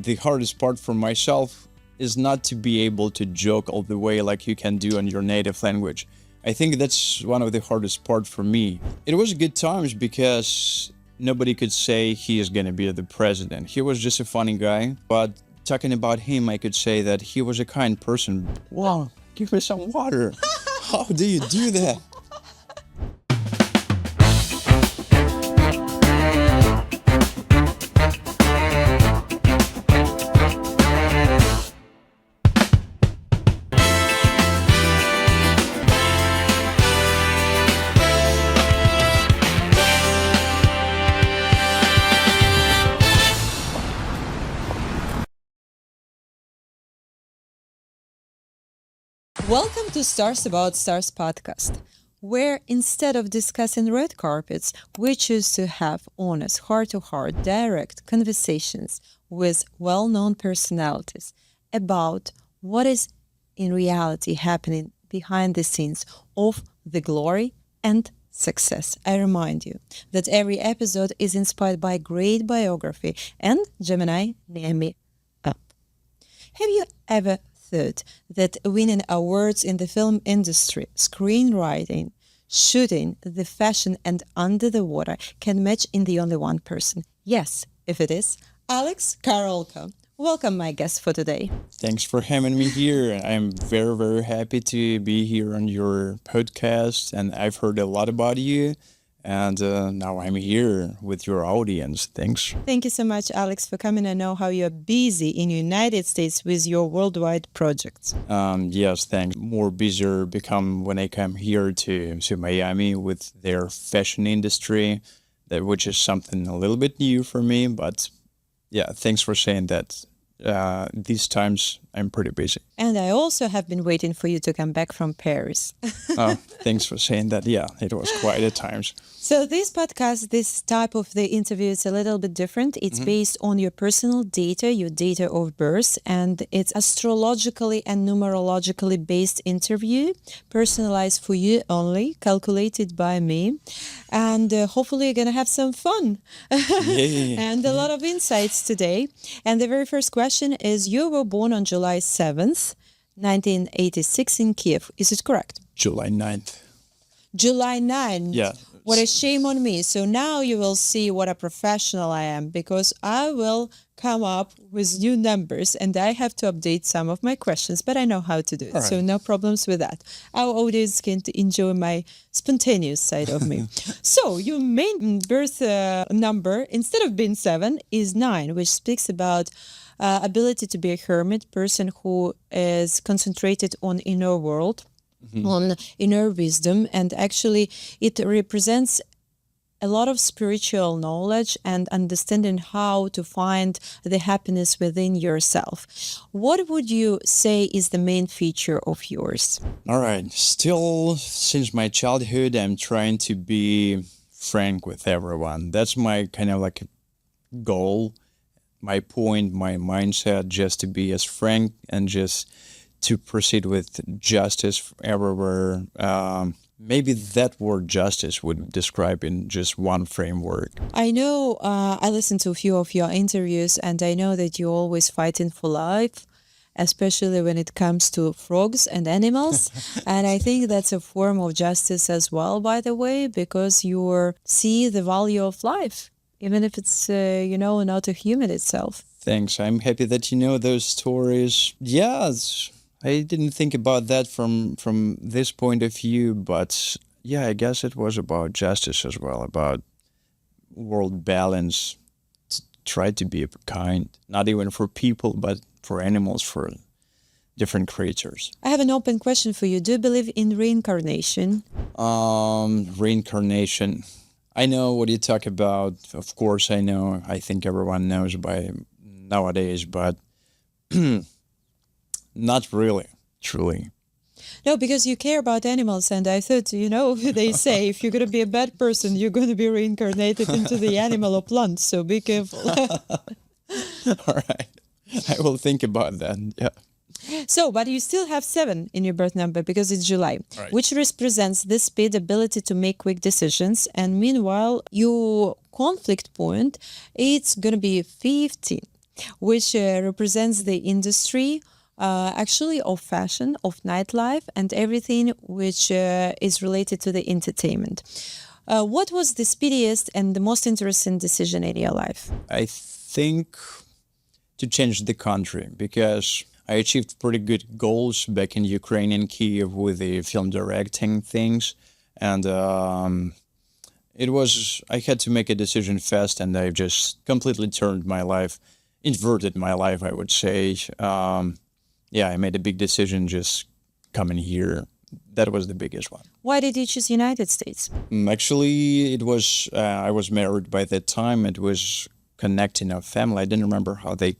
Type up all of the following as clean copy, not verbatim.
The hardest part for myself is not to be able to joke all the way like you can do on your native language. I think that's one of the hardest part for me. It was good times because nobody could say he is gonna be the president. He was just a funny guy, but talking about him, I could say that he was a kind person. Wow, give me some water. How do you do that? Welcome to Stars About Stars podcast, where instead of discussing red carpets, we choose to have honest, heart-to-heart, direct conversations with well-known personalities about what is in reality happening behind the scenes of the glory and success. I remind you that every episode is inspired by great biography and Gemini Nemi Up. Have you ever thought that winning awards in the film industry, screenwriting, shooting, the fashion and under the water can match in the only one person? Yes, if it is, Alex Korolko. Welcome, my guest for today. Thanks for having me here. I'm very, very happy to be here on your podcast, and I've heard a lot about you. And now I'm here with your audience. Thanks. Thank you so much, Alex, for coming. I know how you're busy in the United States with your worldwide projects. Yes, thanks. More busier become when I come here to Miami with their fashion industry, which is something a little bit new for me. But yeah, thanks for saying that. These times I'm pretty busy. And I also have been waiting for you to come back from Paris. Oh, thanks for saying that. Yeah, it was quite at times. So this podcast, this type of the interview is a little bit different. It's based on your personal data, your data of birth, and it's astrologically and numerologically based interview, personalized for you only, calculated by me. And hopefully you're going to have some fun and a lot of insights today. And the very first question is, you were born on July 7th, 1986 in Kiev. Is it correct? July 9th. July 9th. Yeah. What a shame on me. So now you will see what a professional I am, because I will come up with new numbers and I have to update some of my questions, but I know how to do it. All right. So no problems with that. Our audience can enjoy my spontaneous side of me. So your main birth number, instead of being 7, is 9, which speaks about ability to be a hermit, person who is concentrated on inner world, on inner wisdom, and actually it represents a lot of spiritual knowledge and understanding how to find the happiness within yourself. What would you say is the main feature of yours? All right. Still, since my childhood, I'm trying to be frank with everyone. That's my kind of like goal, my point, my mindset, just to be as frank and just to proceed with justice everywhere. Maybe that word justice would describe in just one framework. I know I listened to a few of your interviews, and I know that you're always fighting for life, especially when it comes to frogs and animals. And I think that's a form of justice as well, by the way, because you see the value of life, even if it's, not a human itself. Thanks. I'm happy that you know those stories. Yes. I didn't think about that from this point of view, but yeah, I guess it was about justice as well, about world balance, try to be kind, not even for people, but for animals, for different creatures. I have an open question for you. Do you believe in reincarnation? Reincarnation. I know what you talk about. Of course, I know. I think everyone knows by nowadays, but not really, truly. No, because you care about animals, and I thought, they say if you're going to be a bad person, you're going to be reincarnated into the animal or plant, so be careful. All right. I will think about that, yeah. So, but you still have 7 in your birth number because it's July, Right. which represents the speed, ability to make quick decisions. And meanwhile, your conflict point, it's going to be 15. which represents the industry actually of fashion, of nightlife, and everything which is related to the entertainment. What was the speediest and the most interesting decision in your life? I think to change the country, because I achieved pretty good goals back in Ukrainian Kiev with the film directing things. And I had to make a decision fast, and I just completely turned my life, inverted my life, I would say. Yeah, I made a big decision just coming here. That was the biggest one. Why did you choose United States? Actually, I was married by that time. It was connecting a family. I didn't remember how they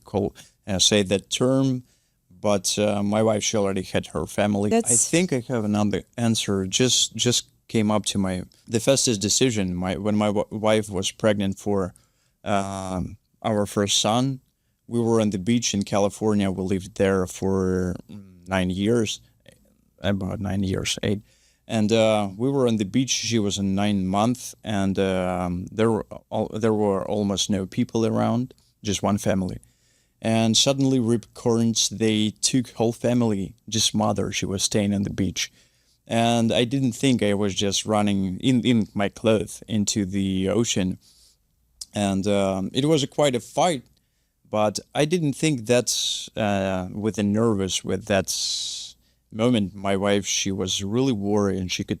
say that term, but my wife, she already had her family. I think I have another answer. Just came up to the fastest decision. When my wife was pregnant for our first son, we were on the beach in California. We lived there for 9 years, about 9 years, 8. And we were on the beach. She was in 9 months, and there were almost no people around, just one family. And suddenly, rip currents, they took whole family, just mother. She was staying on the beach. And I didn't think I was just running in my clothes into the ocean. And it was quite a fight, but I didn't think that's with that moment. My wife, she was really worried, and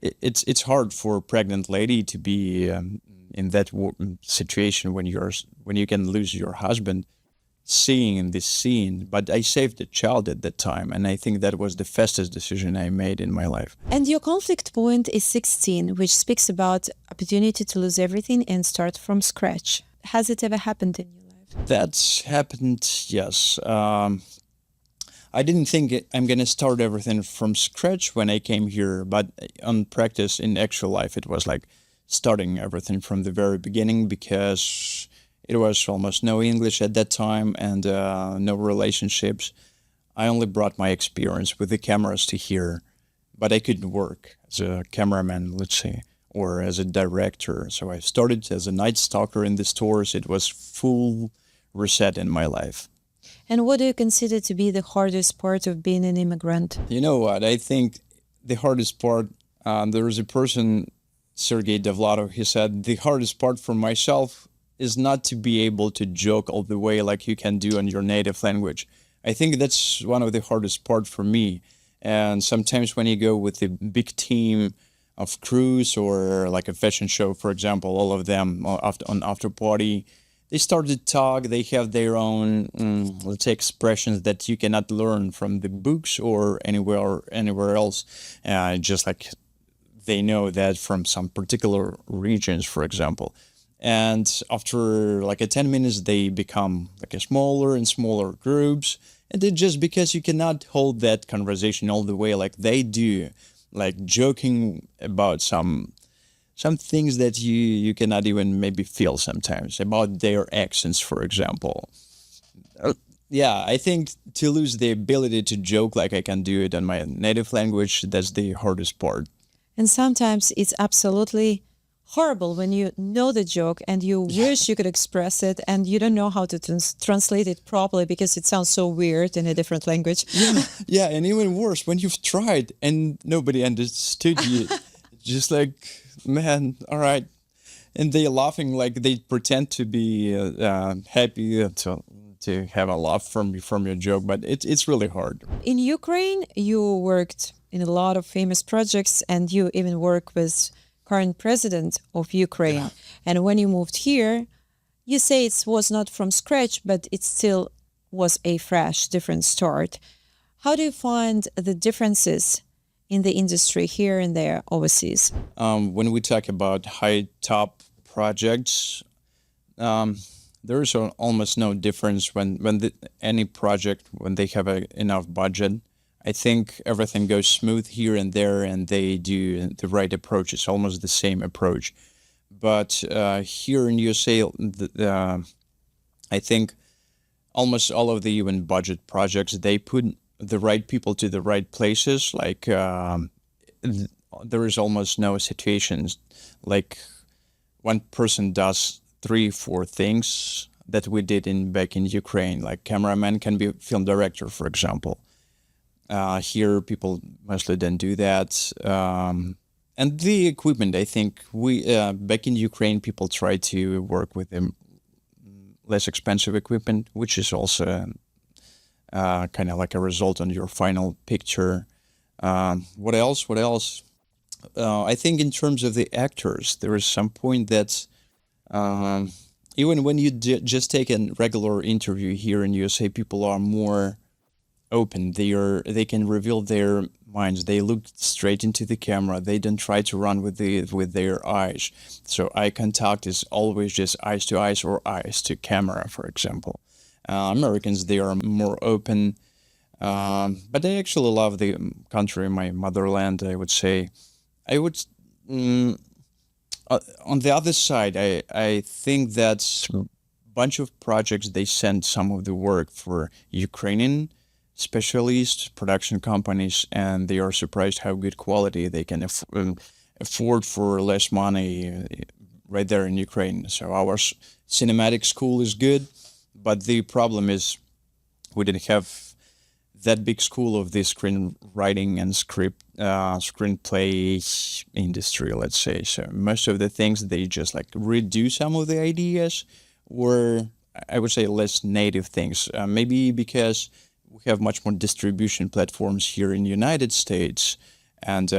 it's hard for a pregnant lady to be in that situation when you can lose your husband. Seeing in this scene, but I saved a child at that time, and I think that was the fastest decision I made in my life. And your conflict point is 16, which speaks about opportunity to lose everything and start from scratch. Has it ever happened in your life? That's happened, yes. I didn't think I'm going to start everything from scratch when I came here, but on practice, in actual life, it was like starting everything from the very beginning, because it was almost no English at that time, and no relationships. I only brought my experience with the cameras to here, but I couldn't work as a cameraman, let's say, or as a director. So I started as a night stalker in the stores. It was full reset in my life. And what do you consider to be the hardest part of being an immigrant? You know what? I think the hardest part, there was a person, Sergei Devlatov, he said, the hardest part for myself is not to be able to joke all the way like you can do in your native language. I think that's one of the hardest part for me. And sometimes when you go with a big team of crews, or like a fashion show, for example, all of them on after party, they start to talk. They have their own, let's say, expressions that you cannot learn from the books or anywhere else. Just like they know that from some particular regions, for example. And after like 10 minutes, they become like a smaller and smaller groups. And it's just because you cannot hold that conversation all the way like they do, like joking about some things that you cannot even maybe feel sometimes, about their accents, for example. Yeah, I think to lose the ability to joke like I can do it in my native language, that's the hardest part. And sometimes it's absolutely horrible when you know the joke and you wish you could express it, and you don't know how to translate it properly because it sounds so weird in a different language. Yeah, and even worse, when you've tried and nobody understood you. Just like, man, all right. And they're laughing like they pretend to be happy to have a laugh from your joke, but it's really hard. In Ukraine, you worked in a lot of famous projects, and you even work with current president of Ukraine. Yeah. And when you moved here, you say it was not from scratch, but it still was a fresh, different start. How do you find the differences in the industry here and there overseas? When we talk about high top projects, there is almost no difference when any project, when they have enough budget. I think everything goes smooth here and there, and they do the right approach. It's almost the same approach. But here in USA, I think almost all of the even budget projects, they put the right people to the right places. Like there is almost no situations like one person does 3-4 things that we did back in Ukraine. Like cameraman can be film director, for example. Here, people mostly don't do that. And the equipment, I think we back in Ukraine, people try to work with the less expensive equipment, which is also kind of like a result on your final picture. What else? What else? I think in terms of the actors, there is some point that even when you just take a regular interview here in USA, people are more open. They can reveal their minds. They look straight into the camera. They don't try to run with their eyes. So eye contact is always just eyes to eyes or eyes to camera, for example. Americans, they are more open, but I actually love the country, my motherland. I would say, I would. On the other side, I think that a bunch of projects they send some of the work for Ukrainian specialists, production companies, and they are surprised how good quality they can afford for less money right there in Ukraine. So our cinematic school is good, but the problem is we didn't have that big school of the screenwriting and screenplay industry, let's say. So most of the things, they just like redo some of the ideas, or I would say less native things. Maybe because we have much more distribution platforms here in the United States, and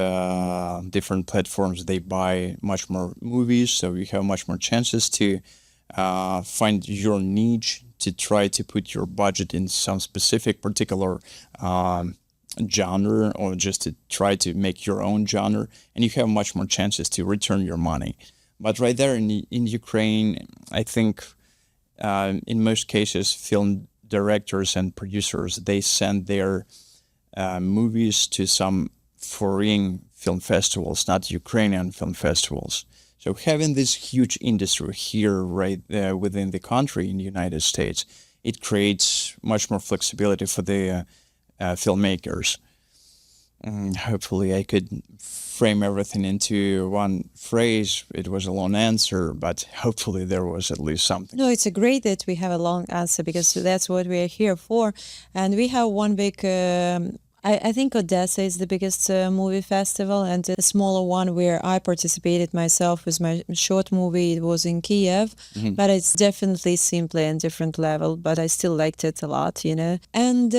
different platforms, they buy much more movies, so you have much more chances to find your niche, to try to put your budget in some specific particular genre, or just to try to make your own genre, and you have much more chances to return your money. But right there in Ukraine, I think in most cases, film directors and producers, they send their movies to some foreign film festivals, not Ukrainian film festivals. So having this huge industry here right within the country in the United States, it creates much more flexibility for the filmmakers. Hopefully I could frame everything into one phrase. It was a long answer, but hopefully there was at least something. No, it's great that we have a long answer, because that's what we are here for. And we have one big, I think Odessa is the biggest movie festival, and a smaller one where I participated myself with my short movie. It was in Kiev, but it's definitely simply and different level, but I still liked it a lot, you know. And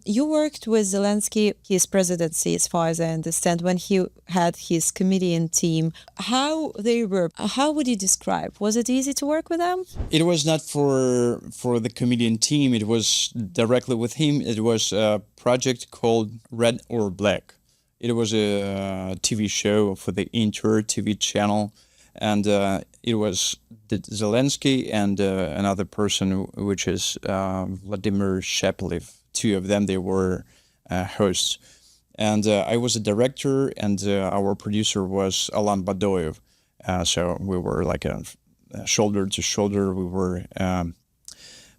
you worked with Zelenskyy, his presidency, as far as I understand, when he had his comedian team. How they were, how would you describe? Was it easy to work with them? It was not for the comedian team. It was directly with him. It was a project called Red or Black. It was a TV show for the Inter TV channel, and it was Zelenskyy and another person, which is Volodymyr Zelenskyy. Two of them, they were hosts. And I was a director, and our producer was Alan Badoyev. So we were like a shoulder to shoulder. We were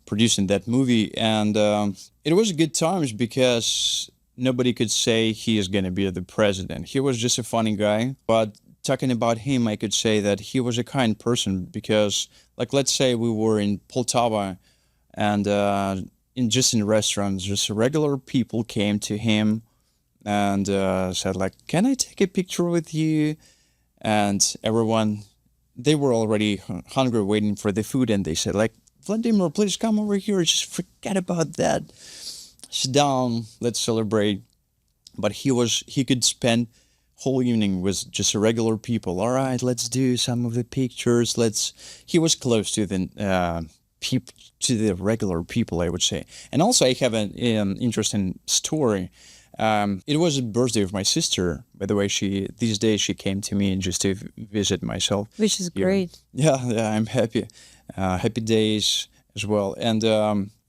producing that movie, and it was good times because nobody could say he is going to be the president. He was just a funny guy. But talking about him, I could say that he was a kind person, because, like, let's say we were in Poltava, and in restaurants, just regular people came to him and said, like, "Can I take a picture with you?" And everyone, they were already hungry, waiting for the food, and they said, like, "Vladimir, please come over here. Just forget about that. Sit down. Let's celebrate." But he could spend whole evening with just regular people. All right, let's do some of the pictures. He was close to the to the regular people, I would say. And also, I have an interesting story. It was the birthday of my sister. By the way, these days she came to me just to visit myself. Which is great. Yeah, I'm happy. Happy days as well. And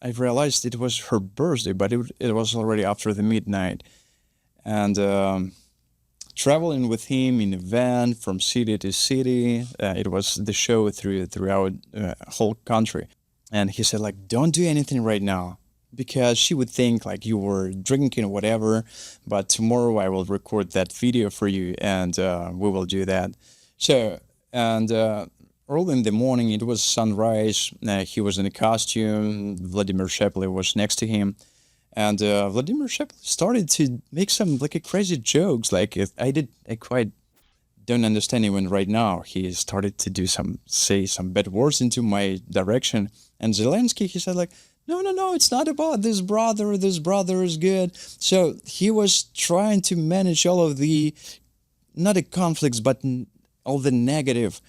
I realized it was her birthday, but it was already after the midnight. And traveling with him in a van from city to city, it was the show throughout whole country. And he said, like, "Don't do anything right now, because she would think like you were drinking or whatever, but tomorrow I will record that video for you, and we will do that." So, and early in the morning. It was sunrise. He was in a costume. Volodymyr Zelenskyy was next to him. And Volodymyr Zelenskyy started to make some like a crazy jokes. Like I quite don't understand even right now. He started to say some bad words into my direction. And Zelenskyy, he said like, no, it's not about this brother. This brother is good. So he was trying to manage all of the, not the conflicts, but all the negative,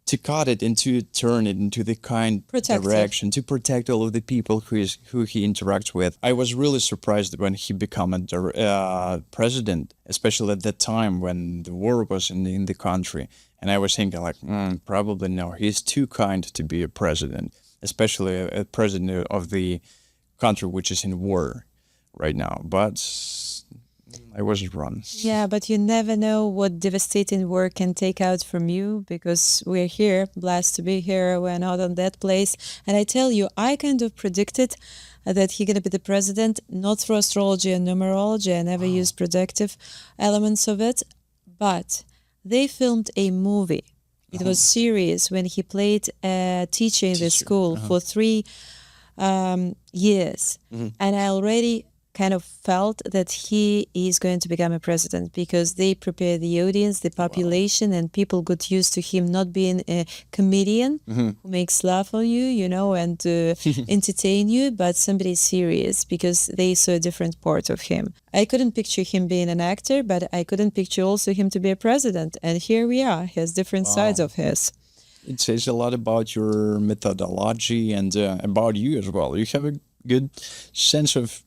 to cut it into, turn it into the kind Protective. direction, to protect all of the people who he interacts with. I was really surprised when he became a president, especially at that time when the war was in the country. And I was thinking like, probably no, he's too kind to be a president, especially a president of the country which is in war right now. But I wasn't wrong. Yeah, but you never know what devastating war can take out from you, because we're here, blessed to be here. We're not on that place. And I tell you, I kind of predicted that he's going to be the president, not through astrology and numerology. I never used predictive elements of it. But they filmed a movie. It was serious when he played a teacher in the school for 3 years. And I already kind of felt that he is going to become a president, because they prepare the audience, the population, and people got used to him not being a comedian who makes laugh on you, you know, and entertain you, but somebody serious, because they saw a different part of him. I couldn't picture him being an actor, but I couldn't picture also him to be a president. And here we are. He has different sides of his. It says a lot about your methodology and about you as well. You have a good sense of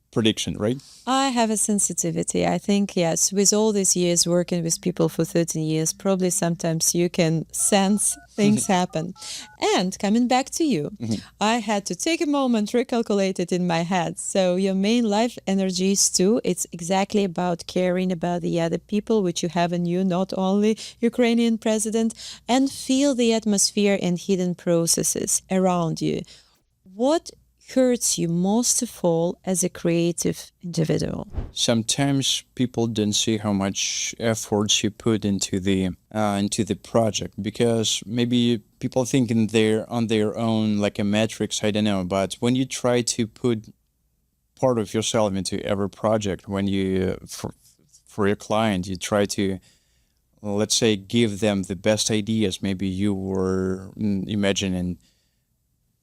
prediction, right? I have a sensitivity. I think, yes, with all these years working with people for 13 years, probably sometimes you can sense things happen. And coming back to you, I had to take a moment, recalculate it in my head. So your main life energies too, it's exactly about caring about the other people, which you have in you, not only Ukrainian president, and feel the atmosphere and hidden processes around you. What hurts you most of all as a creative individual? Sometimes people don't see how much effort you put into the project, because maybe people think on their own like a matrix, I don't know. But when you try to put part of yourself into every project, when you for your client, you try to, let's say, give them the best ideas. Maybe you were imagining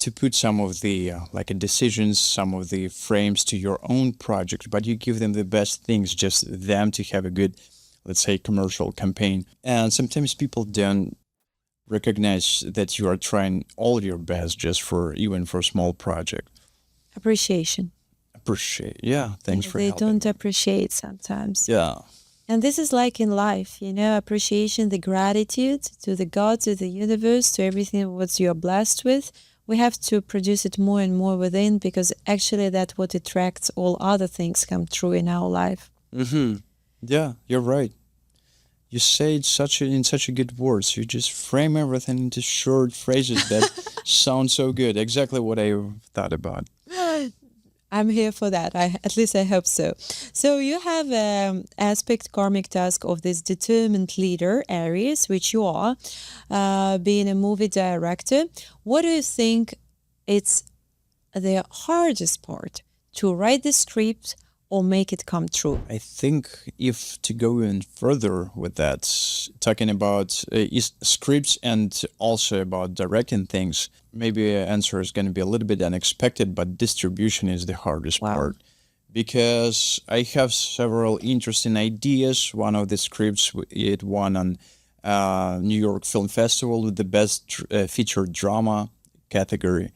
to put some of the decisions, some of the frames to your own project, but you give them the best things, just them to have a good, let's say, commercial campaign. And sometimes people don't recognize that you are trying all your best just for, even for a small project. Appreciation. Yeah, thanks for They helping. don't appreciate sometimes. Yeah. And this is like in life, you know, appreciation, the gratitude to the God, to the universe, to everything what you're blessed with. We have to produce it more and more within, because actually that's what attracts all other things come true in our life. Yeah, you're right. You say it in such a good words. You just frame everything into short phrases that sound so good. Exactly what I thought about. I'm here for that. At least I hope so. So you have aspect karmic task of this determined leader Aries, which you are, being a movie director. What do you think it's the hardest part, to write the script or make it come true? I think if to go even further with that, talking about scripts and also about directing things, maybe an answer is going to be a little bit unexpected, but distribution is the hardest part. Because I have several interesting ideas. One of the scripts, it won on New York Film Festival with the best feature drama category.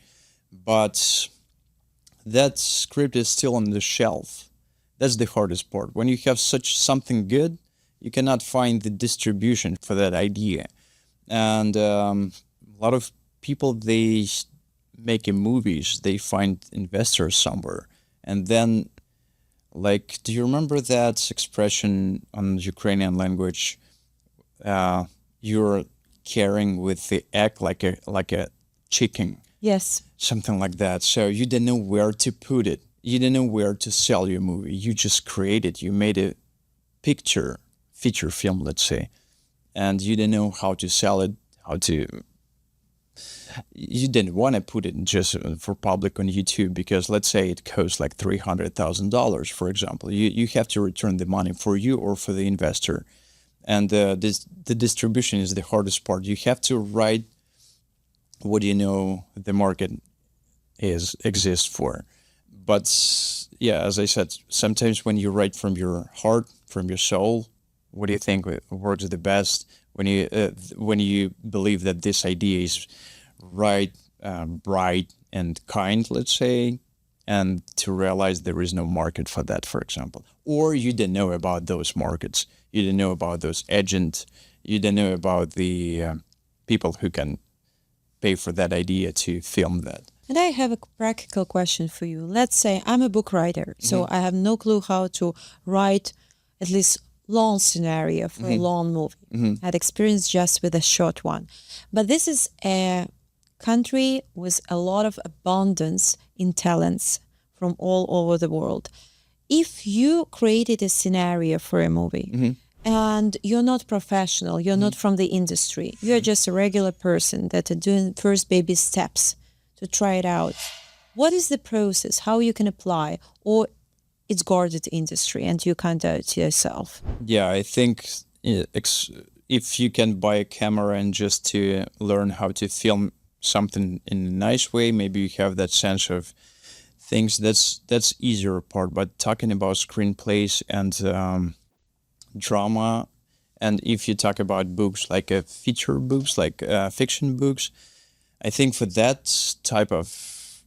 But that script is still on the shelf. That's the hardest part. When you have such something good, you cannot find the distribution for that idea. And a lot of people, they make movies, they find investors somewhere. And then, like, do you remember that expression on Ukrainian language? You're carrying with the egg like a chicken. Yes. Something like that. So you didn't know where to put it. You didn't know where to sell your movie. You just created. You made a feature film, let's say, and you didn't know how to sell it, how to you didn't want to put it just for public on YouTube because let's say it costs like $300,000, for example. You have to return the money for you or for the investor. And the distribution is the hardest part. You have to write what you know the market exists for. But yeah, as I said, sometimes when you write from your heart, from your soul, what do you think works the best? When you believe that this idea is right, bright, and kind, let's say, and to realize there is no market for that, for example, or you didn't know about those markets, you didn't know about those agents, you didn't know about the people who can pay for that idea to film that. And I have a practical question for you. Let's say I'm a book writer, so I have no clue how to write at least long scenario for a long movie. I had experience just with a short one. But this is a country with a lot of abundance in talents from all over the world. If you created a scenario for a movie and you're not professional, you're not from the industry, you're just a regular person that are doing first baby steps to try it out, what is the process, how you can apply, or it's guarded industry and you can't do it yourself? Yeah, I think if you can buy a camera and just to learn how to film something in a nice way, maybe you have that sense of things, that's easier part. But talking about screenplays and drama, and if you talk about books like feature books, like fiction books, I think for that type of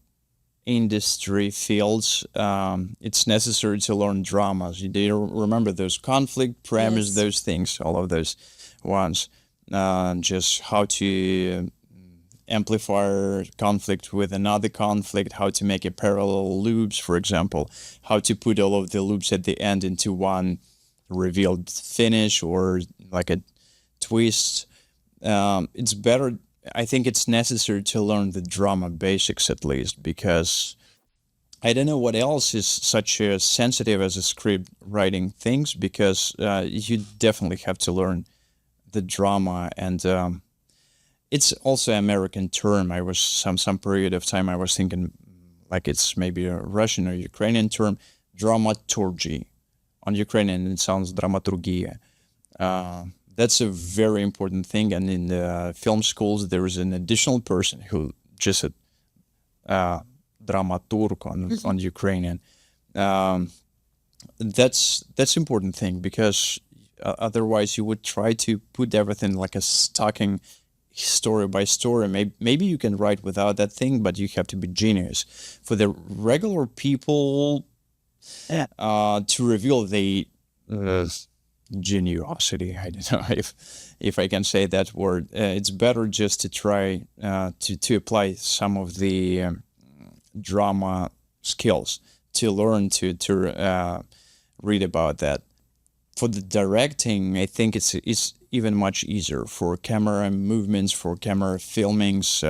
industry fields, it's necessary to learn dramas. Do you remember those conflict, premise, Yes. those things, all of those ones, just how to amplify conflict with another conflict, how to make a parallel loops, for example, how to put all of the loops at the end into one revealed finish or like a twist. It's better. I think it's necessary to learn the drama basics at least, because I don't know what else is such a sensitive as a script writing things, because you definitely have to learn the drama. And it's also an American term. I was some period of time I was thinking like it's maybe a Russian or Ukrainian term, dramaturgy. On Ukrainian it sounds dramaturgia. That's a very important thing. And in the film schools, there is an additional person who just said dramaturg on Ukrainian. That's important thing, because otherwise you would try to put everything like a stocking story by story. Maybe you can write without that thing, but you have to be genius. For the regular people, to reveal the geniosity, I don't know if I can say that word, it's better just to try to apply some of the drama skills, to learn to read about that. For the directing, I think it's even much easier. For camera movements, for camera filmings,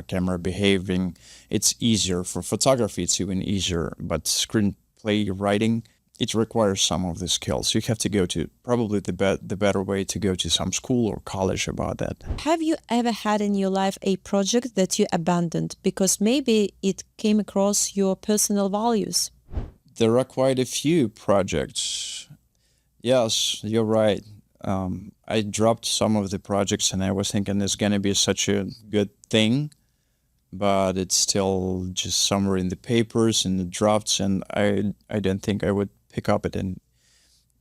camera behaving, it's easier. For photography, it's even easier. But screenplay writing, it requires some of the skills. You have to go to probably the better way to go to some school or college about that. Have you ever had in your life a project that you abandoned because maybe it came across your personal values? There are quite a few projects. Yes, you're right. I dropped some of the projects and I was thinking it's going to be such a good thing, but it's still just somewhere in the papers, in the drafts, and I don't think I would pick up it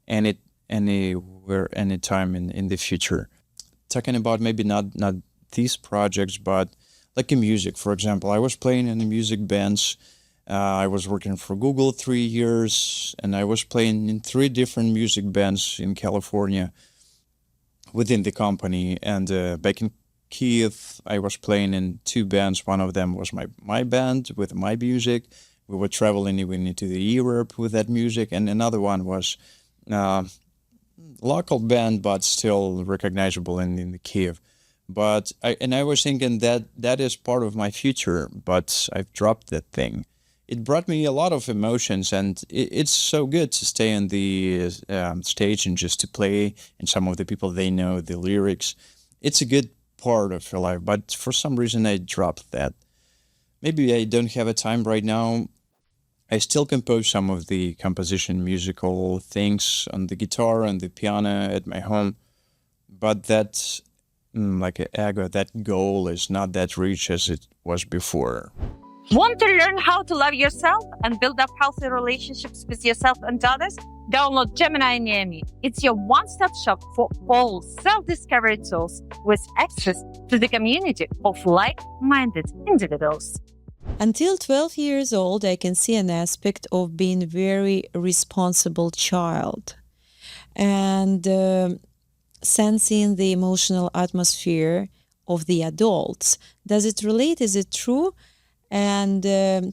anywhere, anytime in the future. Talking about maybe not these projects, but like in music, for example. I was playing in the music bands. I was working for Google 3 years, and I was playing in 3 different music bands in California within the company. And back in Kiev, I was playing in 2 bands. One of them was my band with my music. We were traveling even into the Europe with that music. And another one was local band, but still recognizable in the Kiev. But I was thinking that is part of my future, but I've dropped that thing. It brought me a lot of emotions, and it's so good to stay on the stage and just to play, and some of the people, they know the lyrics. It's a good part of your life, but for some reason I dropped that. Maybe I don't have a time right now. I still compose some of the composition musical things on the guitar and the piano at my home, but that like a ego, that goal is not that rich as it was before. Want to learn how to love yourself and build up healthy relationships with yourself and others? Download Gemini Miami. It's your one-stop shop for all self-discovery tools with access to the community of like-minded individuals. Until 12 years old, I can see an aspect of being very responsible child and sensing the emotional atmosphere of the adults. Does it relate? Is it true? And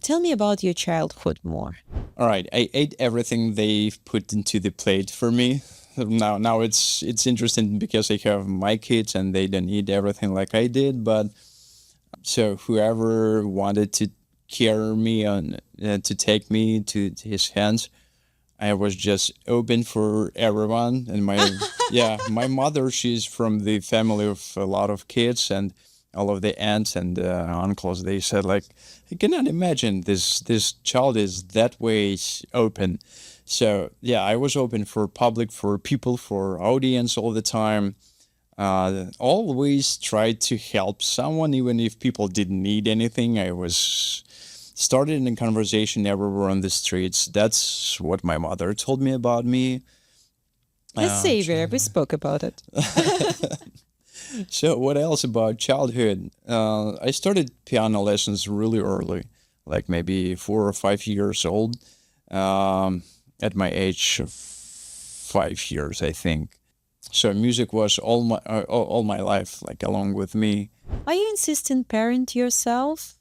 tell me about your childhood more. All right, I ate everything they put into the plate for me. Now it's interesting because I have my kids and they don't eat everything like I did. But so whoever wanted to carry me on, to take me to his hands, I was just open for everyone. And my mother, she's from the family of a lot of kids, and all of the aunts and uncles, they said, like, I cannot imagine this child is that way open. So yeah, I was open for public, for people, for audience all the time. Always tried to help someone, even if people didn't need anything. I was started in conversation everywhere on the streets. That's what my mother told me about me. Let's savor. We spoke about it. So what else about childhood? I started piano lessons really early, like maybe 4 or 5 years old, at my age of 5 years, I think. So music was all my life, like along with me. Are you insistent parent yourself?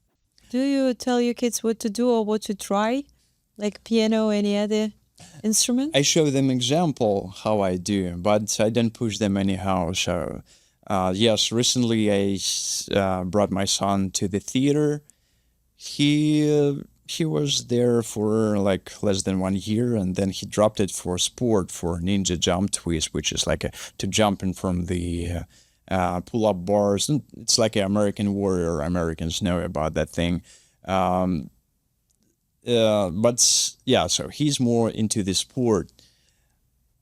Do you tell your kids what to do or what to try, like piano or any other instrument? I show them example how I do, but I don't push them anyhow. So yes, recently I brought my son to the theater. He was there for like less than 1 year, and then he dropped it for sport, for ninja jump twist, which is like to jump in from the pull-up bars. It's like an American Warrior. Americans know about that thing. But yeah, so he's more into the sport.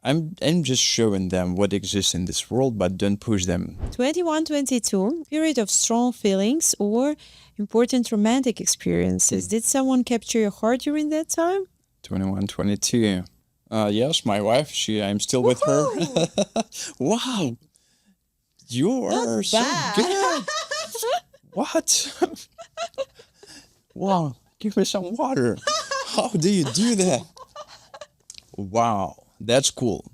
I'm just showing them what exists in this world, but don't push them. 21, 22, period of strong feelings or important romantic experiences. Did someone capture your heart during that time? 21, 22. Yes, my wife. I'm still with her. Wow, you are so good. What? Wow, give me some water. How do you do that? Wow. That's cool.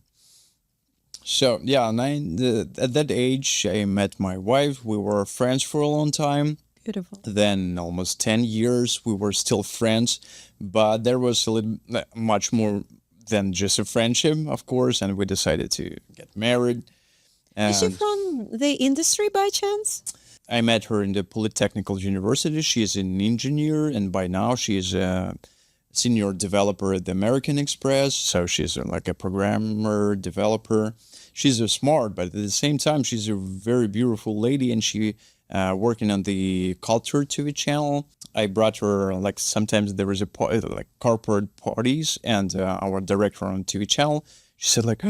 So yeah, at that age, I met my wife. We were friends for a long time. Beautiful. Then almost 10 years, we were still friends. But there was a little much more than just a friendship, of course. And we decided to get married. Is she from the industry by chance? I met her in the Polytechnical University. She is an engineer, and by now she is a senior developer at the American Express. So she's like a programmer, developer. She's smart, but at the same time, she's a very beautiful lady, and she working on the Culture TV channel. I brought her, like, sometimes there is like corporate parties, and our director on TV channel, she said, like,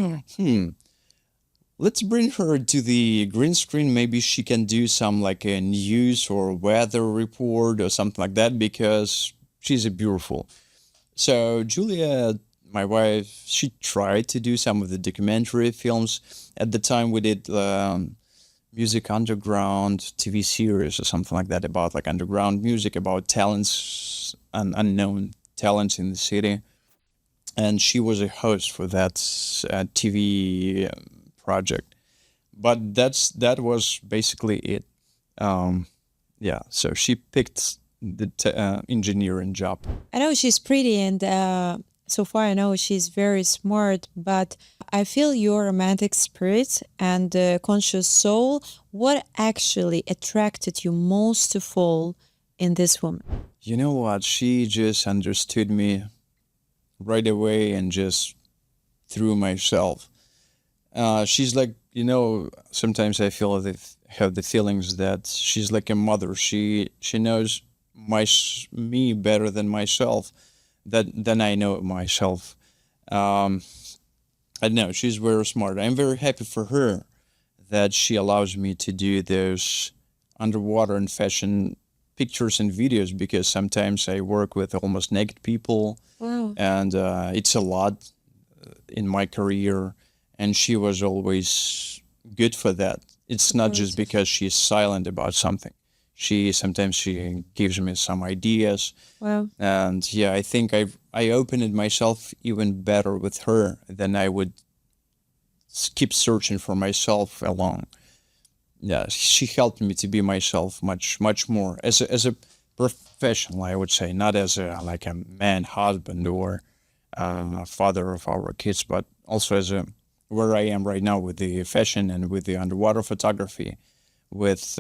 let's bring her to the green screen. Maybe she can do some like a news or weather report or something like that, because she's a beautiful. So Julia, my wife, she tried to do some of the documentary films. At the time we did Music Underground TV series or something like that, about like underground music, about talents and unknown talents in the city. And she was a host for that TV project. But that was basically it. Yeah, so she picked the engineering job. I know she's pretty, and so far I know she's very smart, but I feel your romantic spirit and conscious soul. What actually attracted you most to fall in this woman? You know what? She just understood me right away and just through myself. She's like, sometimes I feel as if have the feelings that she's like a mother. She knows me better than myself, than I know myself. I don't know, she's very smart. I'm very happy for her that she allows me to do those underwater and fashion pictures and videos, because sometimes I work with almost naked people. Wow. And it's a lot in my career, and she was always good for that. It's not just because she's silent about something. Sometimes she gives me some ideas. Wow. And yeah, I think I opened it myself even better with her than I would keep searching for myself alone. Yeah, she helped me to be myself much more as a professional, I would say, not as like a man, husband, or father of our kids, but also as where I am right now with the fashion and with the underwater photography, with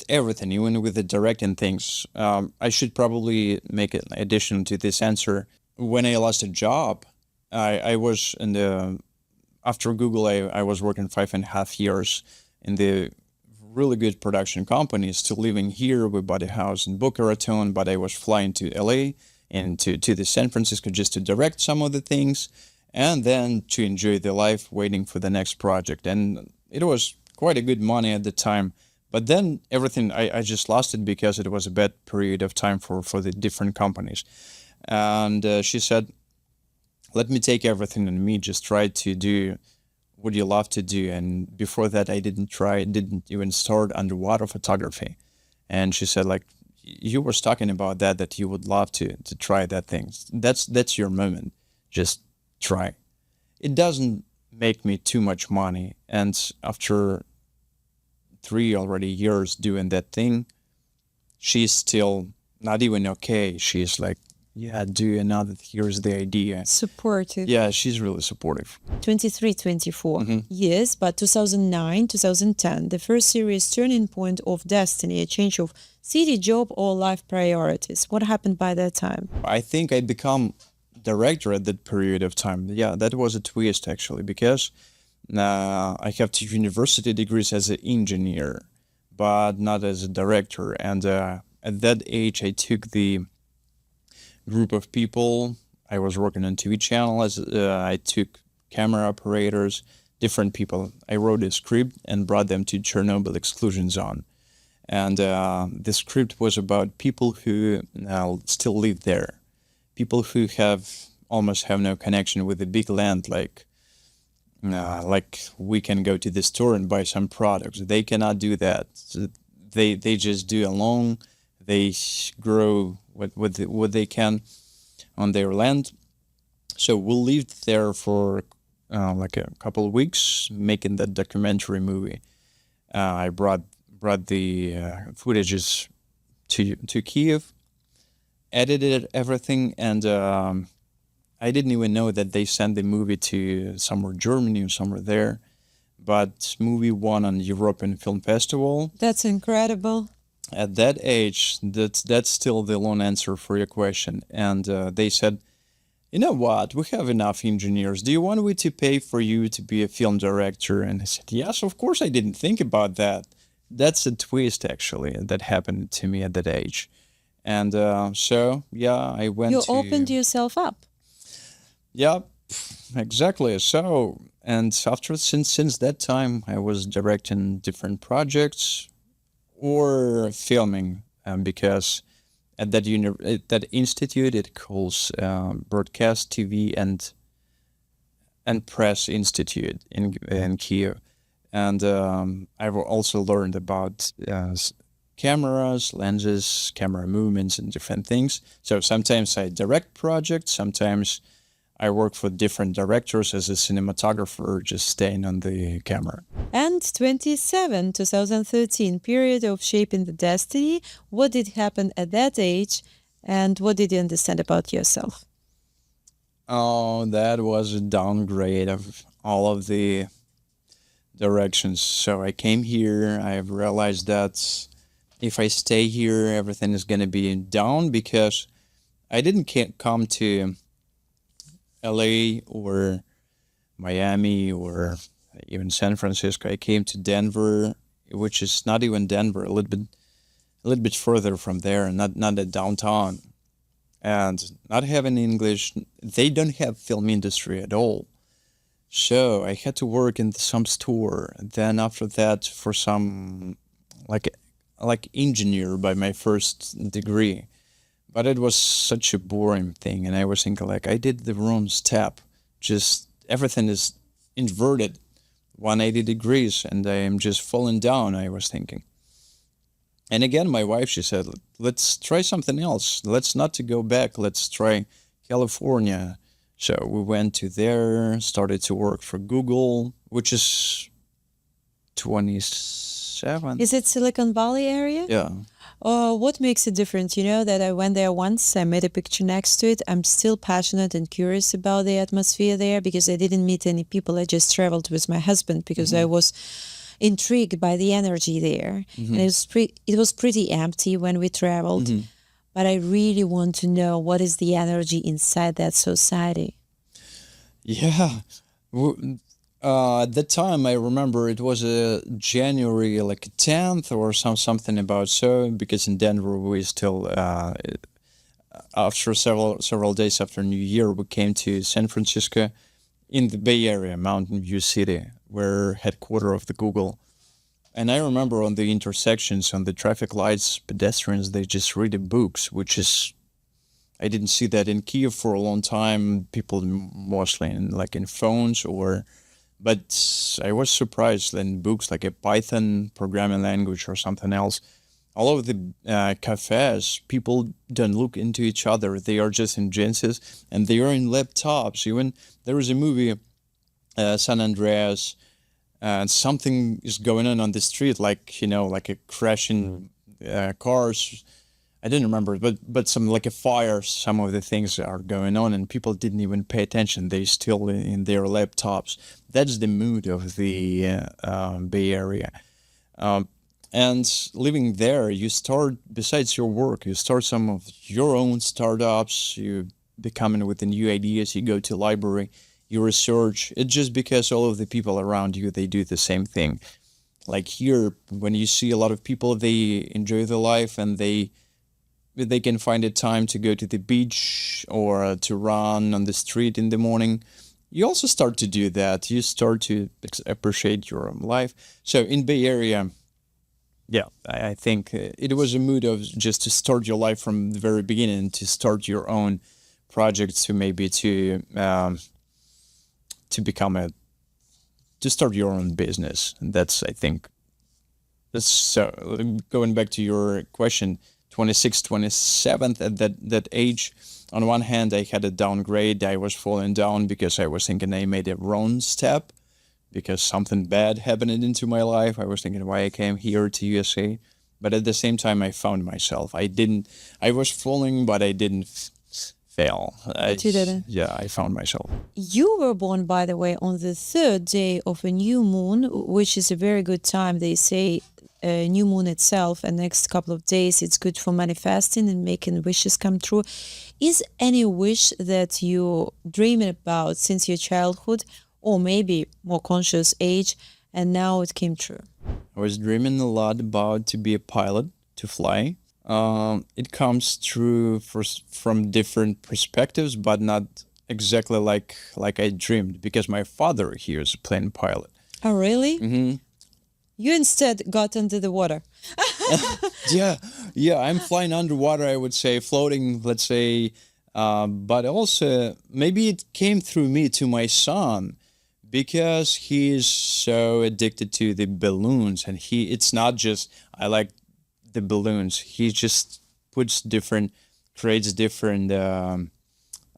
everything, even with the directing things. I should probably make an addition to this answer. When I lost a job, I was in the after Google, I was working 5.5 years in the really good production company, still living here. We bought a house in Boca Raton, but I was flying to LA and to the San Francisco just to direct some of the things, and then to enjoy the life waiting for the next project. And it was quite a good money at the time. But then everything, I just lost it because it was a bad period of time for the different companies. And she said, let me take everything on me, just try to do what you love to do. And before that, I didn't even start underwater photography. And she said, like, you were talking about that you would love to try that thing. That's your moment. Just try. It doesn't make me too much money. And after 3 already years doing that thing, she's still not even okay. She's like, yeah, do another, here's the idea. Supportive. Yeah, she's really supportive. 23, 24 Mm-hmm. Yes, but 2009, 2010, the first serious turning point of destiny, a change of city, job, or life priorities. What happened by that time? I think I become director at that period of time. Yeah, that was a twist actually, because I have 2 university degrees as an engineer, but not as a director. And at that age, I took the group of people. I was working on TV channel as I took camera operators, different people. I wrote a script and brought them to Chernobyl exclusion zone. And the script was about people who still live there, people who almost have no connection with the big land, like we can go to the store and buy some products. They cannot do that. So they just do alone. They grow what they can on their land. So we lived there for like a couple of weeks making that documentary movie. I brought the footages to Kiev, edited everything, and I didn't even know that they sent the movie to somewhere Germany or somewhere there. But movie won on European Film Festival. That's incredible. At that age, that's still the long answer for your question. And they said, you know what, we have enough engineers. Do you want me to pay for you to be a film director? And I said, yes, of course. I didn't think about that. That's a twist, actually, that happened to me at that age. And so, yeah, I went You opened yourself up. Yeah, exactly. So, and since that time, I was directing different projects or filming, because at that institute it calls Broadcast TV and Press Institute in Kiev, and I've also learned about cameras, lenses, camera movements, and different things. So sometimes I direct projects, sometimes I work for different directors as a cinematographer, just staying on the camera. And 27, 2013, period of shaping the destiny. What did happen at that age, and what did you understand about yourself? Oh, that was a downgrade of all of the directions. So I came here, I've realized that if I stay here, everything is going to be down, because I didn't come to LA or Miami or even San Francisco. I came to Denver, which is not even Denver, a little bit further from there, not the downtown, and not having English. They don't have film industry at all. So I had to work in some store. Then after that, for some like engineer by my first degree. But it was such a boring thing, and I was thinking like I did the wrong step. Just everything is inverted 180 degrees, and I am just falling down, I was thinking. And again, my wife, she said, let's try something else. Let's not to go back. Let's try California. So we went to there, started to work for Google, which is 27. Is it Silicon Valley area? Yeah. What makes it different? You know that I went there once, I made a picture next to it. I'm still passionate and curious about the atmosphere there because I didn't meet any people. I just traveled with my husband because I was intrigued by the energy there. And it was pretty empty when we traveled. But I really want to know what is the energy inside that society. Yeah. At that time, I remember it was January, like 10th or something about so, because in Denver we still, after several days after New Year, we came to San Francisco in the Bay Area, Mountain View City, where headquarters of the Google. And I remember on the intersections, on the traffic lights, pedestrians, they just read books, which is, I didn't see that in Kiev for a long time. People mostly in phones but I was surprised in books like a Python programming language or something else. All of the cafes, people don't look into each other. They are just in Genesis and they are in laptops. Even there was a movie, San Andreas, and something is going on the street, like a crashing cars. I didn't remember, but some like a fire. Some of the things are going on, and people didn't even pay attention. They still in their laptops. That's the mood of the Bay Area. And living there, you start, besides your work, you start some of your own startups. You becoming with the new ideas. You go to library. You research. It's just because all of the people around you, they do the same thing. Like here, when you see a lot of people, they enjoy their life and they can find a time to go to the beach or to run on the street in the morning. You also start to do that. You start to appreciate your own life. So in Bay Area, yeah, I think it was a mood of just to start your life from the very beginning, to start your own projects, to maybe to start your own business. And that's, I think, so going back to your question, 26th, 27th at that age. On one hand, I had a downgrade. I was falling down because I was thinking I made a wrong step because something bad happened into my life. I was thinking why I came here to USA. But at the same time, I found myself. I was falling, but I didn't fail. You didn't? Yeah, I found myself. You were born, by the way, on the third day of a new moon, which is a very good time. They say new moon itself and next couple of days, it's good for manifesting and making wishes come true. Is any wish that you dreaming about since your childhood or maybe more conscious age and now it came true? I was dreaming a lot about to be a pilot, to fly. It comes true from different perspectives, but not exactly like I dreamed, because my father here is a plane pilot. Oh, really? Mm-hmm. You instead got under the water. Yeah, I'm flying underwater, I would say, floating, let's say, but also maybe it came through me to my son, because he is so addicted to the balloons, and it's not just I like the balloons. He just creates different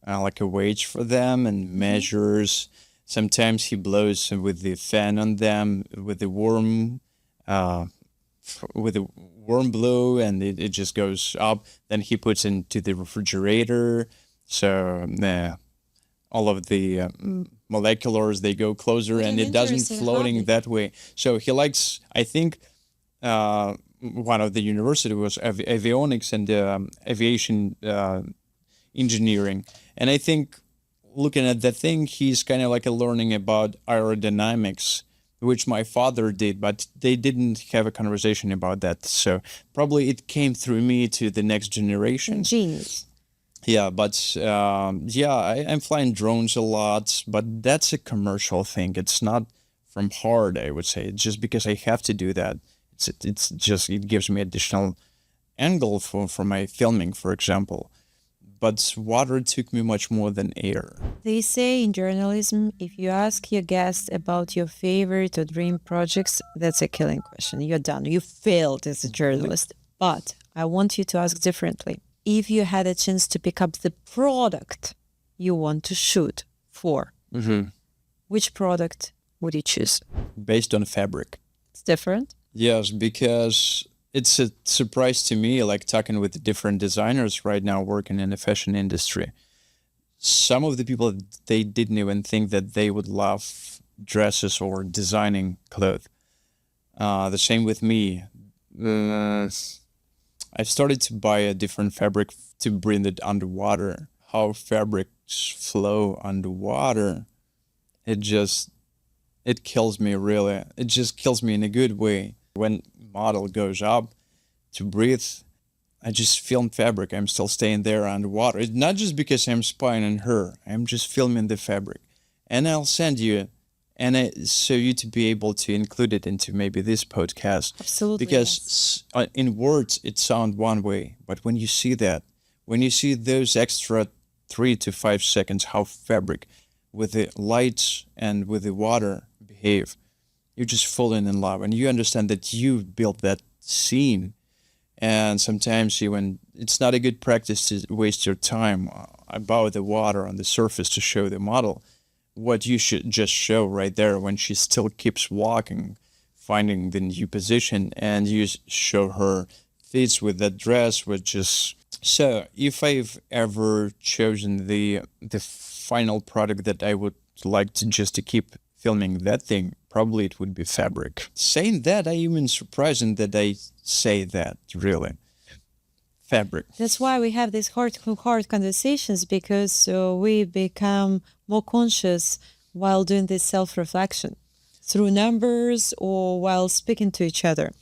like a wage for them and measures. Sometimes he blows with the fan on them with the warm blow, and it just goes up. Then he puts into the refrigerator. So all of the moleculars, they go closer, and it doesn't floating that way. So he likes, I think, one of the university was avionics and aviation engineering. And I think looking at the thing, he's kind of like learning about aerodynamics, which my father did, but they didn't have a conversation about that. So probably it came through me to the next generation. Genius. Yeah, but I'm flying drones a lot, but that's a commercial thing. It's not from heart, I would say. It's just because I have to do that. It's just, it gives me additional angle for my filming, for example. But water took me much more than air. They say in journalism, if you ask your guest about your favorite or dream projects, that's a killing question. You're done. You failed as a journalist. But I want you to ask differently. If you had a chance to pick up the product you want to shoot for, which product would you choose? Based on fabric. It's different? Yes, because it's a surprise to me, like talking with different designers right now working in the fashion industry. Some of the people, they didn't even think that they would love dresses or designing clothes. The same with me. I've started to buy a different fabric to bring it underwater. How fabrics flow underwater, it kills me, really. It just kills me in a good way. When model goes up to breathe, I just film fabric. I'm still staying there underwater. It's not just because I'm spying on her. I'm just filming the fabric. And I'll send you, so you to be able to include it into maybe this podcast. Absolutely. Because in words, it sounds one way. But when you see that, when you see those extra 3 to 5 seconds, how fabric with the lights and with the water behave, you're just falling in love, and you understand that you built that scene. And sometimes even it's not a good practice to waste your time above the water on the surface to show the model what you should just show right there when she still keeps walking, finding the new position, and you show her fits with that dress, which is... So if I've ever chosen the final product that I would like to just to keep filming that thing, probably it would be fabric. Saying that, I even surprising that I say that, really. Fabric. That's why we have these heart-to-heart conversations, because we become more conscious while doing this self-reflection through numbers or while speaking to each other.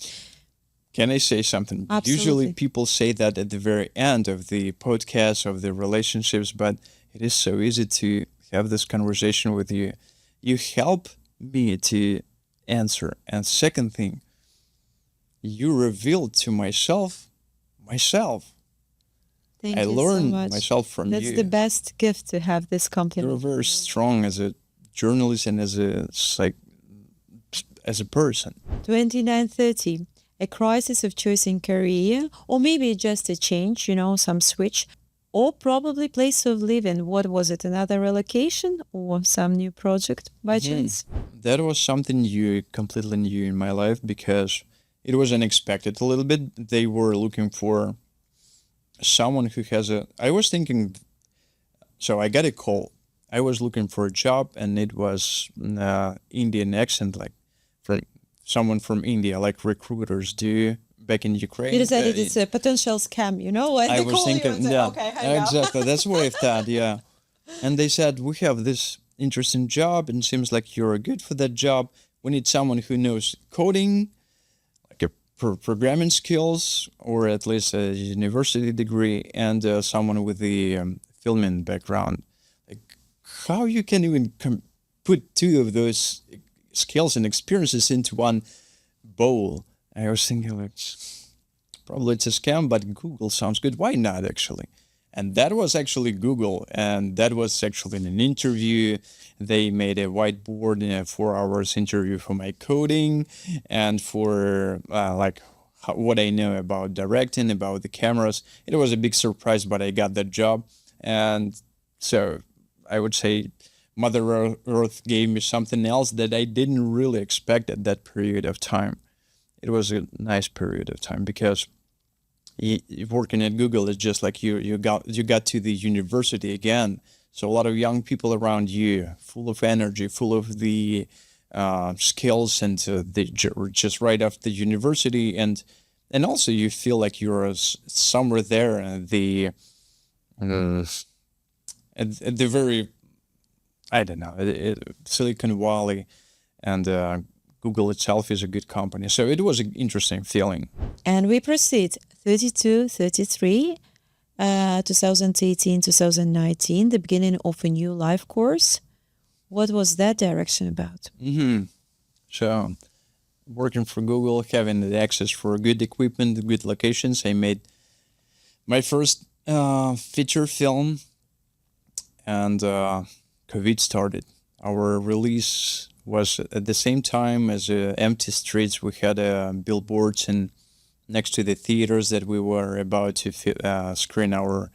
Can I say something? Absolutely. Usually people say that at the very end of the podcast, of the relationships, but it is so easy to have this conversation with you. You help me to answer. And second thing, you reveal to myself. Thank I you learned so much. myself from you. That's the best gift, to have this compliment. You're very strong as a journalist and as a person. 2930, a crisis of choice in career, or maybe just a change, some switch, or probably place of living. What was it, another relocation or some new project by chance? That was something completely new in my life, because it was unexpected a little bit. They were looking for someone who has I was thinking, so I got a call. I was looking for a job, and it was Indian accent, like from someone from India, like recruiters do back in Ukraine. You decided it's a potential scam, when I they was call you thinking, and say, yeah, okay, hang up. exactly. That's what I thought, yeah. And they said, we have this interesting job, and it seems like you're good for that job. We need someone who knows coding, like a programming skills, or at least a university degree, and someone with the filming background. Like, how you can even put two of those skills and experiences into one bowl? I was thinking, like, probably it's a scam, but Google sounds good. Why not, actually? And that was actually Google, and that was actually in an interview. They made a whiteboard in a 4 hours interview for my coding and for what I know about directing, about the cameras. It was a big surprise, but I got that job. And so I would say Mother Earth gave me something else that I didn't really expect at that period of time. It was a nice period of time, because working at Google is just like you got to the university again. So a lot of young people around you, full of energy, full of the skills, and they just right after the university, and also you feel like you're somewhere there at the very I don't know, Silicon Valley and Google itself is a good company. So it was an interesting feeling. And we proceed 32, 33, 2018, 2019, the beginning of a new life course. What was that direction about? So working for Google, having the access for good equipment, good locations, I made my first feature film, and COVID started. Our release was at the same time as empty streets. We had billboards and next to the theaters that we were about to screen our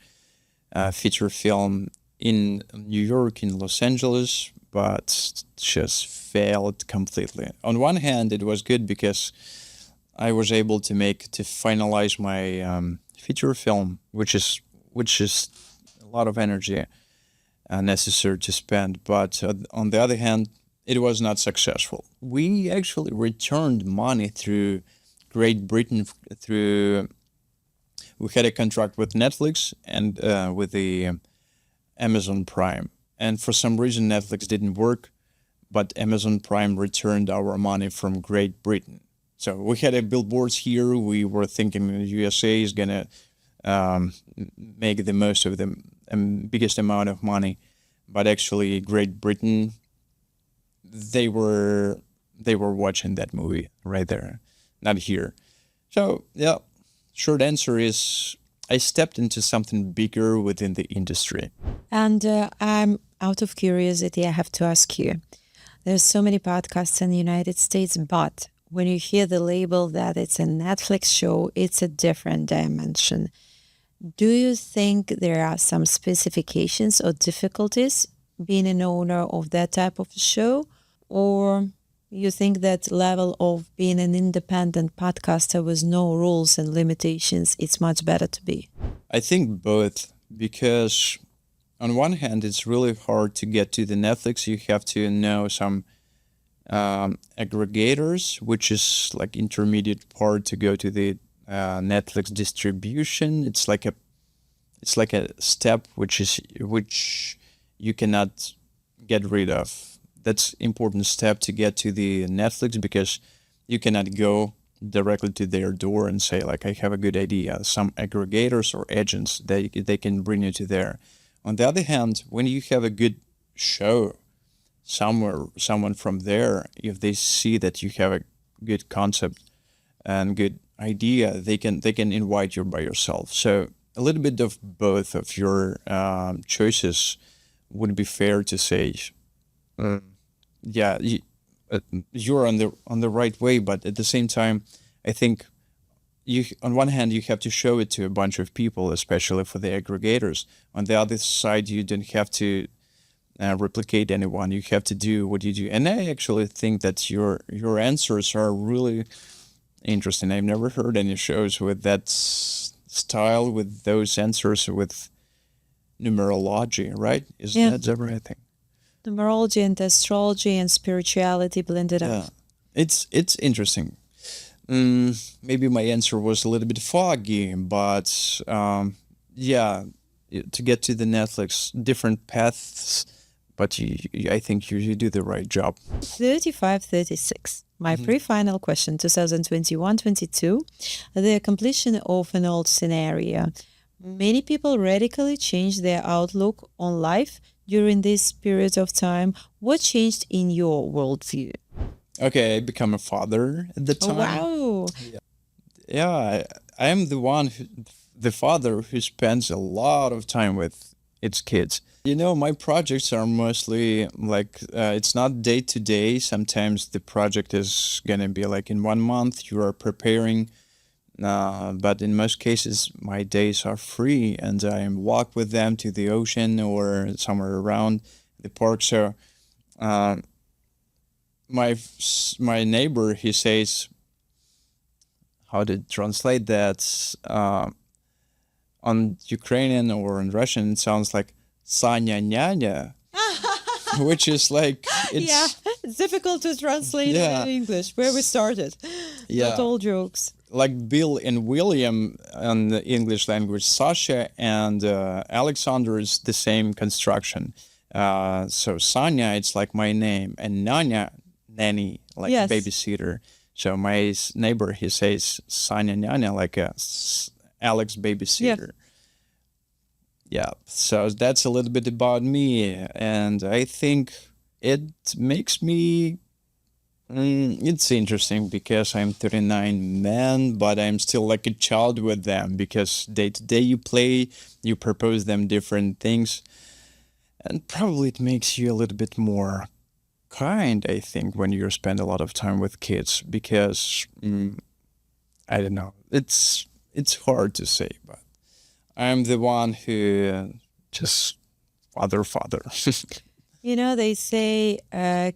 feature film in New York, in Los Angeles, but just failed completely. On one hand, it was good because I was able to finalize my feature film, which is a lot of energy necessary to spend. But on the other hand, it was not successful. We actually returned money through Great Britain we had a contract with Netflix and with the Amazon Prime. And for some reason, Netflix didn't work, but Amazon Prime returned our money from Great Britain. So we had a billboards here. We were thinking the USA is going to make the most of the biggest amount of money. But actually, Great Britain, they were watching that movie right there, not here. So, yeah, short answer is I stepped into something bigger within the industry. And I'm out of curiosity, I have to ask you. There's so many podcasts in the United States, but when you hear the label that it's a Netflix show, it's a different dimension. Do you think there are some specifications or difficulties being an owner of that type of show? Or you think that level of being an independent podcaster with no rules and limitations, it's much better to be? I think both, because on one hand, it's really hard to get to the Netflix. You have to know some aggregators, which is like intermediate part to go to the Netflix distribution. It's like a step which you cannot get rid of. That's important step to get to the Netflix, because you cannot go directly to their door and say like, I have a good idea. Some aggregators or agents, they can bring you to there. On the other hand, when you have a good show someone from there, if they see that you have a good concept and good idea, they can invite you by yourself. So a little bit of both of your choices would be fair to say. Yeah, you're on the right way, but at the same time, I think on one hand you have to show it to a bunch of people, especially for the aggregators. On the other side, you don't have to replicate anyone. You have to do what you do, and I actually think that your answers are really interesting. I've never heard any shows with that style, with those answers, with numerology, right? That's everything. Numerology and astrology and spirituality blended up. It's interesting. Maybe my answer was a little bit foggy, but yeah, to get to the Netflix, different paths, but I think you do the right job. 35, 36. My pre-final question, 2021-22, the completion of an old scenario. Many people radically changed their outlook on life during this period of time. What changed in your worldview? Okay, I became a father at the time. Oh, wow. Yeah, I am the father who spends a lot of time with its kids. You know, my projects are mostly like, it's not day to day. Sometimes the project is going to be like in 1 month, you are preparing. But in most cases, my days are free and I walk with them to the ocean or somewhere around the park. So my neighbor, he says, how to translate that? On Ukrainian or in Russian, it sounds like Sanya Nyanya, which is like, it's difficult to translate in English, where we started. Not all jokes. Like Bill and William in the English language, Sasha and Alexander is the same construction. So Sanya, it's like my name, and Nanya, nanny, like Yes. babysitter. So my neighbor, he says Sanya Nyanya, like Alex babysitter. Yeah, so that's a little bit about me, and I think it makes me. It's interesting because I'm 39 man, but I'm still like a child with them because day to day you play, you propose them different things, and probably it makes you a little bit more kind, I think, when you spend a lot of time with kids because I don't know, it's hard to say, but I'm the one who just father. They say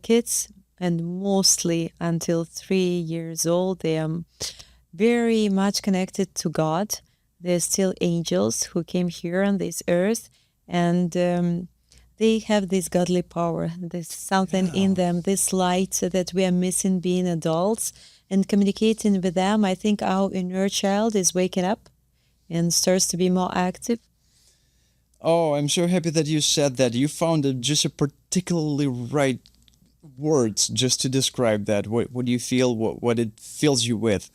kids, and mostly until 3 years old, they are very much connected to God. They're still angels who came here on this earth, and they have this godly power. There's something in them, this light that we are missing being adults and communicating with them. I think our inner child is waking up and starts to be more active. Oh, I'm so happy that you said that. You found just a particularly right words just to describe that. What do you feel? What it fills you with?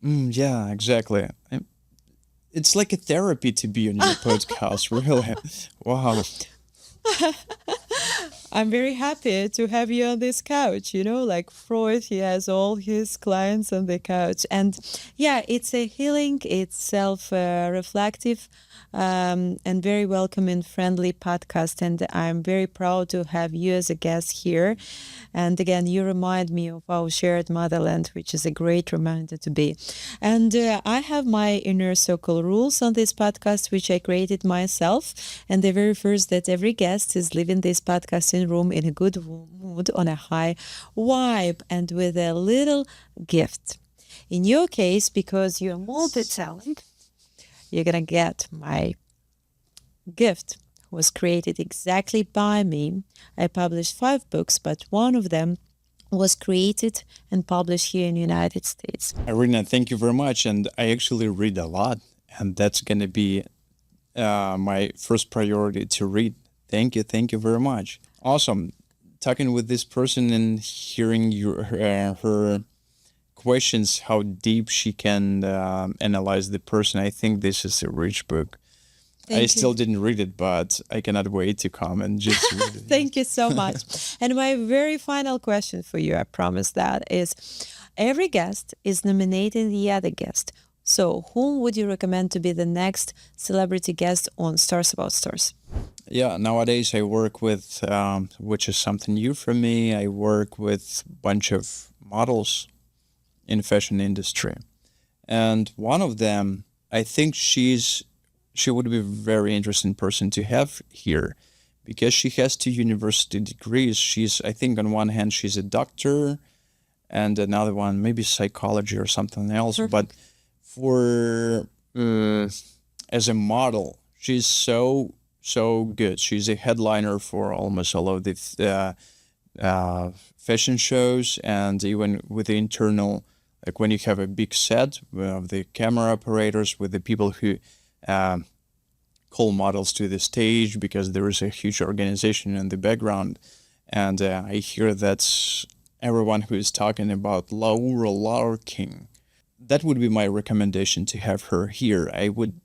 Yeah, exactly. It's like a therapy to be on your podcast, really. Wow. I'm very happy to have you on this couch. Like Freud, he has all his clients on the couch. And yeah, it's a healing, it's self reflective, and very welcoming, friendly podcast. And I'm very proud to have you as a guest here. And again, you remind me of our shared motherland, which is a great reminder to be. And I have my inner circle rules on this podcast, which I created myself. And the very first, that every guest is leaving this podcasting room in a good mood, on a high vibe, and with a little gift. In your case, because you're multi-talent, you're going to get my gift. Was created exactly by me. I published 5 books, but one of them was created and published here in the United States. Iryna, thank you very much. And I actually read a lot, and that's going to be my first priority to read. Thank you very much. Awesome. Talking with this person and hearing her questions, how deep she can analyze the person. I think this is a rich book. I still didn't read it, but I cannot wait to come and just read it. Thank you so much. And my very final question for you, I promise that, is every guest is nominating the other guest. So whom would you recommend to be the next celebrity guest on Stars About Stars? Yeah, nowadays I work with, which is something new for me, I work with a bunch of models in fashion industry. And one of them, I think she would be a very interesting person to have here because she has 2 university degrees. She's, I think on one hand, she's a doctor and another one, maybe psychology or something else. Perfect. But for, as a model, she's so good. She's a headliner for almost all of the fashion shows, and even with the internal, like when you have a big set of the camera operators with the people who call models to the stage because there is a huge organization in the background. And I hear that's everyone who is talking about Laura Larkin. That would be my recommendation to have her here. I would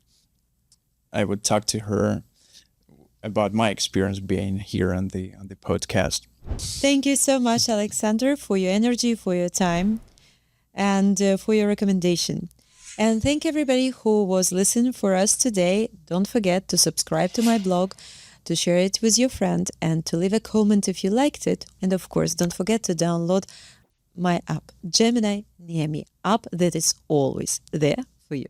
talk to her about my experience being here on the podcast. Thank you so much, Alexander, for your energy, for your time, and for your recommendation. And thank everybody who was listening for us today. Don't forget to subscribe to my blog, to share it with your friend, and to leave a comment if you liked it. And of course, don't forget to download my app, Gemini Niemi app, that is always there for you.